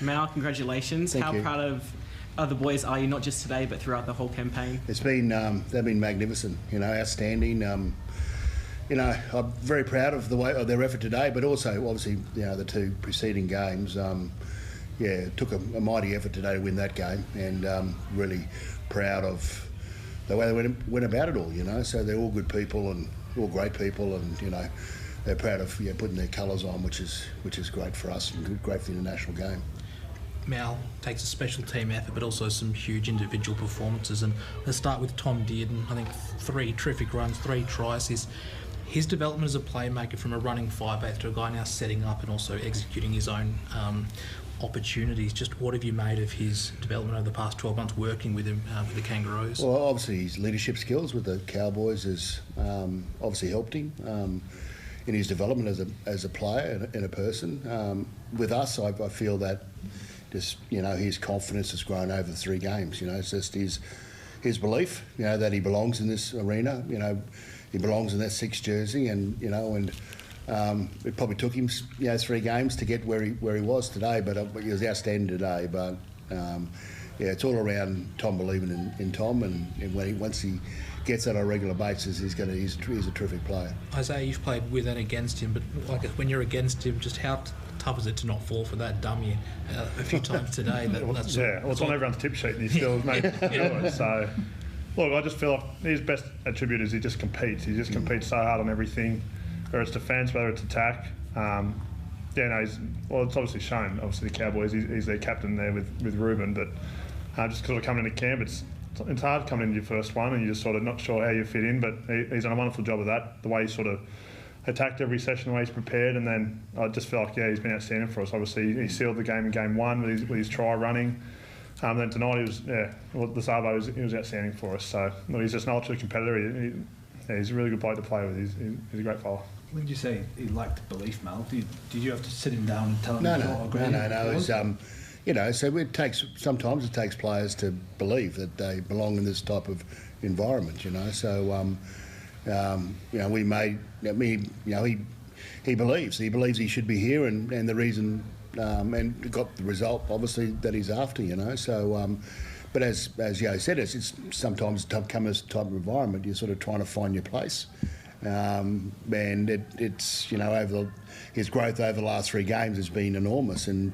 Mal, congratulations. Thank How you. proud of the boys are you, not just today, but throughout the whole campaign? It's been, they've been magnificent, outstanding. I'm very proud of of their effort today, but also, obviously, the two preceding games. It took a mighty effort today to win that game, and really proud of the way they went about it all, So they're all good people and all great people, and, they're proud of putting their colours on, which is great for us and great for the international game. Mal takes a special team effort, but also some huge individual performances. And let's start with Tom Dearden. I think 3 terrific runs, 3 tries. His development as a playmaker from a running 5'8" to a guy now setting up and also executing his own opportunities. Just what have you made of his development over the past 12 months working with him with the Kangaroos? Well, obviously his leadership skills with the Cowboys has obviously helped him in his development as a player and a person. With us, I feel that just his confidence has grown over the 3 games. It's just his belief, that he belongs in this arena. He belongs in that 6 jersey, and it probably took him 3 games to get where he was today, but he was outstanding today. But it's all around Tom believing in Tom, and once he gets that on a regular basis, he's a terrific player. Isaiah, you've played with and against him, but when you're against him, just how tough is it to not fall for that dummy a few times today? It's on everyone's tip sheet, and he still made it through it. So, look, I just feel like his best attribute is he just competes. He just competes so hard on everything, whether it's defence, whether it's attack. It's obviously shown. Obviously, the Cowboys, he's their captain there with Ruben, but just because of coming into camp, it's hard coming into your first one and you're just sort of not sure how you fit in, but he's done a wonderful job of that. The way he sort of attacked every session, the way he's prepared, and then I just feel like he's been outstanding for us. Obviously, he sealed the game in game 1 with his try running. Then tonight the Savo he was outstanding for us. So he's just an ultra competitor. He's a really good player to play with. He's a great fella. When did you say he lacked belief, Mal? Did you have to sit him down and tell him? No. So sometimes it takes players to believe that they belong in this type of environment. So he believes he should be here, and the reason and got the result obviously that he's after. So. But as Yo said, it's sometimes come this type of environment. You're sort of trying to find your place, and it's over his growth over the last 3 games has been enormous, and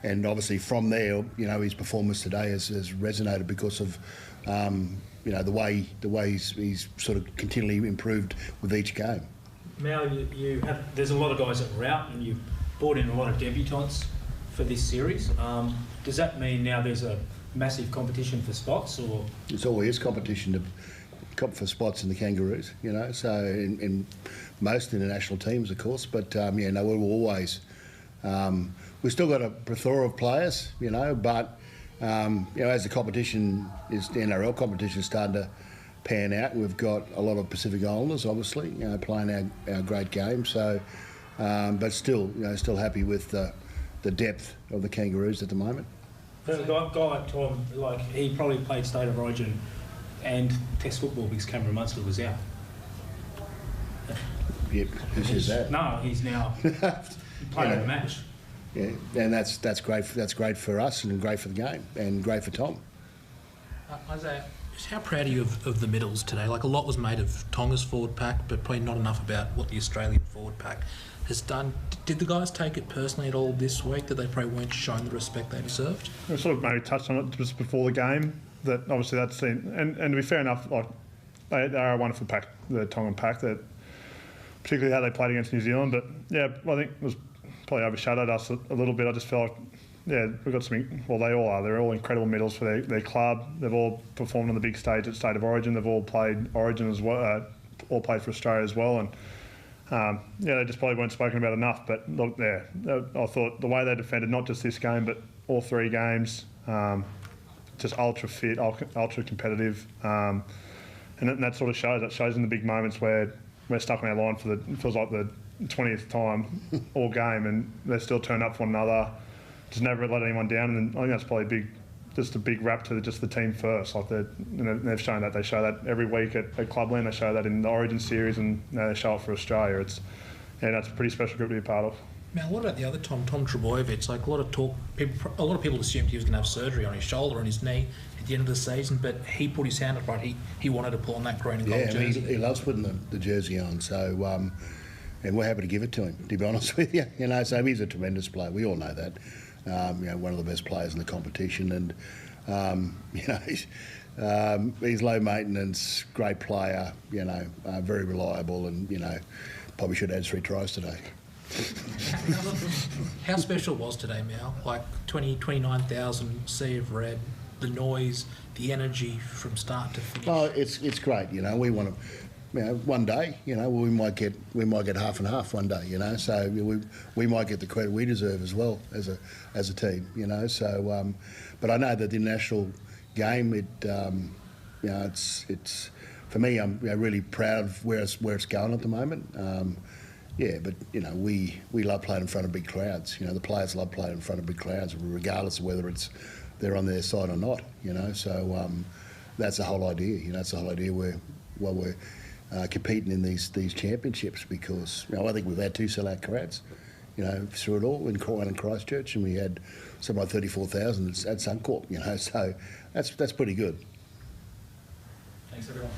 obviously from there, his performance today has resonated because of the way he's sort of continually improved with each game. Mal, there's a lot of guys that were out, and you've brought in a lot of debutants for this series. Does that mean now there's a massive competition for spots, or it's always competition for spots in the Kangaroos, so in most international teams, of course, but we're always we've still got a plethora of players, but as the competition is, the NRL competition is starting to pan out, we've got a lot of Pacific Islanders obviously playing our great game, so but still happy with the depth of the Kangaroos at the moment. a guy like Tom, he probably played State of Origin and Test football because Cameron Munster was out. Yep, who says that? No, he's now playing a match. Yeah, and that's great. That's great for us and great for the game and great for Tom. Isaiah, just how proud are you of the middles today? Like, a lot was made of Tonga's forward pack, but probably not enough about what the Australian forward pack has done. Did the guys take it personally at all this week that they probably weren't shown the respect they deserved? We sort of maybe touched on it just before the game, that obviously that's seen, and to be fair enough, like they are a wonderful pack, the Tongan pack, that particularly how they played against New Zealand. But yeah, I think it was probably overshadowed us a little bit. I just felt like, yeah, we've got something. Well, they all are. They're all incredible middles for their club. They've all performed on the big stage at State of Origin. They've all played Origin as well. All played for Australia as well. And yeah, they just probably weren't spoken about enough. But look, there, I thought the way they defended, not just this game, but all three games, just ultra fit, ultra competitive, and that sort of shows. That shows in the big moments where we're stuck on our line for it feels like the 20th time all game, and they still turn up for one another. Just never let anyone down, and I think that's probably just a big rap to just the team first. Like they've shown that. They show that every week at Clubland. They show that in the Origin series, and they show it for Australia. That's a pretty special group to be a part of. Mal, what about the other Tom Trbojevic? Like a lot of talk, a lot of people assumed he was going to have surgery on his shoulder and his knee at the end of the season, but he put his hand upright. He wanted to pull on that green and gold jersey. He loves putting the jersey on. So, and we're happy to give it to him. To be honest with you, so he's a tremendous player. We all know that. One of the best players in the competition, and he's low maintenance, great player. Very reliable, and probably should have had 3 tries today. How special was today, Mal? Like 29,000 sea of red, the noise, the energy from start to finish. Oh, it's great. We want to. One day, we might get half and half one day. So we might get the credit we deserve as well as a team. So, but I know that the national game, it's for me. I'm really proud of where it's going at the moment. But we love playing in front of big crowds. The players love playing in front of big crowds, regardless of whether they're on their side or not. So that's the whole idea. That's the whole idea why we're competing in these championships, because I think we've had 2 sellout crowds, through it all, in Christchurch, and we had something like 34,000 at Suncorp. So that's pretty good. Thanks, everyone.